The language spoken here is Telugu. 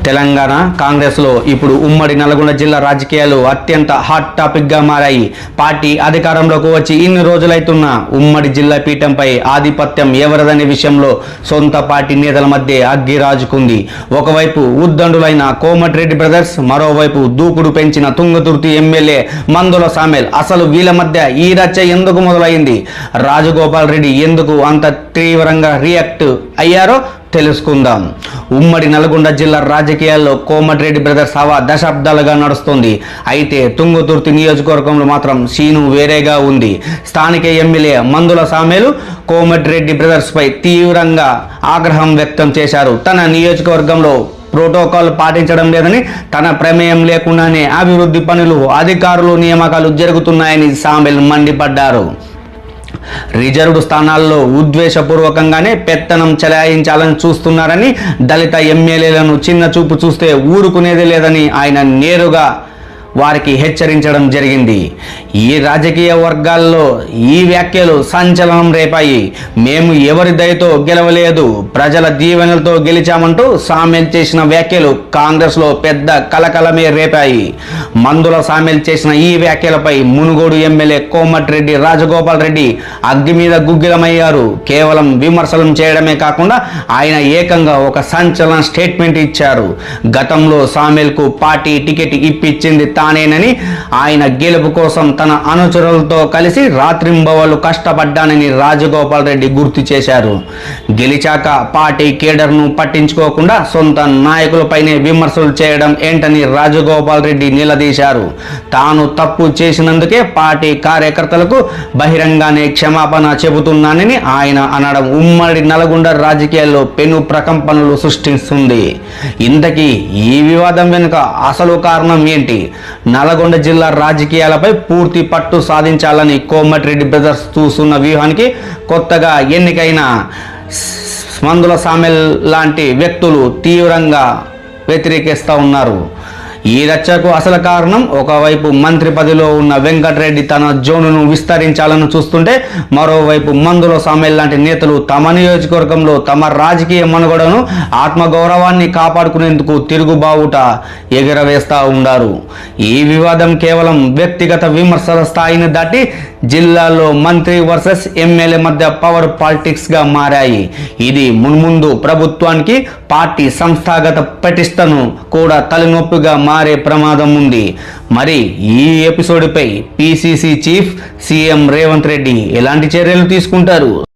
తెలంగాణ కాంగ్రెస్లో ఇప్పుడు ఉమ్మడి నల్గొండ జిల్లా రాజకీయాలు అత్యంత హాట్ టాపిక్గా మారాయి. పార్టీ అధికారంలోకి వచ్చి ఇన్ని రోజులైతున్నా ఉమ్మడి జిల్లా పీఠంపై ఆధిపత్యం ఎవరిదనే విషయంలో సొంత పార్టీ నేతల మధ్య అగ్గి రాజుకుంది. ఒకవైపు ఉద్దండులైన కోమటిరెడ్డి బ్రదర్స్, మరోవైపు దూకుడు పెంచిన తుంగతుర్తి ఎమ్మెల్యే మందుల సామెల్. అసలు వీళ్ళ మధ్య ఈ రచ్చ ఎందుకు మొదలైంది? రాజగోపాల్ రెడ్డి ఎందుకు అంత తీవ్రంగా రియాక్ట్ అయ్యారో తెలుసుకుందాం. ఉమ్మడి నల్గొండ జిల్లా రాజకీయాల్లో కోమటిరెడ్డి బ్రదర్స్ హవా దశాబ్దాలుగా నడుస్తుంది. అయితే తుంగతుర్తి నియోజకవర్గంలో మాత్రం సీను వేరేగా ఉంది. స్థానిక ఎమ్మెల్యే మందుల సామెలు కోమటిరెడ్డి బ్రదర్స్ పై తీవ్రంగా ఆగ్రహం వ్యక్తం చేశారు. తన నియోజకవర్గంలో ప్రోటోకాల్ పాటించడం లేదని, తన ప్రమేయం లేకుండానే అభివృద్ధి పనులు, అధికారులు, నియామకాలు జరుగుతున్నాయని సామెల్ మండిపడ్డారు. రిజర్వ్డ్ స్థానాల్లో ఉద్దేశపూర్వకంగానే పెత్తనం చెలాయించాలని చూస్తున్నారని, దళిత ఎమ్మెల్యేలను చిన్న చూపు చూస్తే ఊరుకునేది లేదని ఆయన నేరుగా వారికి హెచ్చరించడం జరిగింది. ఈ రాజకీయ వర్గాల్లో ఈ వ్యాఖ్యలు సంచలనం రేపాయి. మేము ఎవరి దయతో గెలవలేదు, ప్రజల దీవెనలతో గెలిచామంటూ సామెల్ చేసిన వ్యాఖ్యలు కాంగ్రెస్లో పెద్ద కలకలమే రేపాయి. మందుల సామెల్ చేసిన ఈ వ్యాఖ్యలపై మునుగోడు ఎమ్మెల్యే కోమటిరెడ్డి రాజగోపాల్ రెడ్డి అగ్గి మీద గుగ్గిలమయ్యారు. కేవలం విమర్శలు చేయడమే కాకుండా ఆయన ఏకంగా ఒక సంచలన స్టేట్మెంట్ ఇచ్చారు. గతంలో సామెల్కు పార్టీ టికెట్ ఇప్పించింది తానేనని, ఆయన గెలుపు కోసం తన అనుచరులతో కలిసి రాత్రింబవళ్లు కష్టపడ్డానని రాజగోపాల్ రెడ్డి గుర్తు చేశారు. గెలిచాక పార్టీ కేడర్ను పట్టించుకోకుండా సొంత నాయకులపైనే విమర్శలు చేయడం ఏంటని రాజగోపాల్ రెడ్డి నిలదీశారు. తాను తప్పు చేసినందుకే పార్టీ కార్యకర్తలకు బహిరంగానే క్షమాపణ చెబుతున్నానని ఆయన అనడం ఉమ్మడి నల్గొండ రాజకీయాల్లో పెను ప్రకంపనలు సృష్టిస్తుంది. ఇంతకీ ఈ వివాదం వెనుక అసలు కారణం ఏంటి? నల్గొండ జిల్లా రాజకీయాలపై పూర్తి పట్టు సాధించాలని కోమటిరెడ్డి బ్రదర్స్ చూస్తున్న వ్యూహానికి కొత్తగా ఎన్నికైన మందుల సామెల్ లాంటి వ్యక్తులు తీవ్రంగా వ్యతిరేకిస్తూ ఉన్నారు. ఈ రచ్చకు అసలు కారణం, ఒకవైపు మంత్రి పదవిలో ఉన్న వెంకటరెడ్డి తన జోనును విస్తరించాలని చూస్తుంటే, మరోవైపు మందుల సామెల్ లాంటి నేతలు తమ నియోజకవర్గంలో తమ రాజకీయ మనుగడను, ఆత్మగౌరవాన్ని కాపాడుకునేందుకు తిరుగుబావుట ఎగురవేస్తూ ఉన్నారు. ఈ వివాదం కేవలం వ్యక్తిగత విమర్శల స్థాయిని దాటి జిల్లాలో మంత్రి వర్సెస్ ఎమ్మెల్యే మధ్య పవర్ పాలిటిక్స్గా మారాయి. ఇది మున్ముందు ప్రభుత్వానికి పార్టీ సంస్థాగత ప్రతిష్టను కూడా తలనొప్పిగా మారే ప్రమాదం ఉంది. మరి ఈ ఎపిసోడ్పై PCC chief CM Revanth Reddy ఎలాంటి చర్యలు తీసుకుంటారు?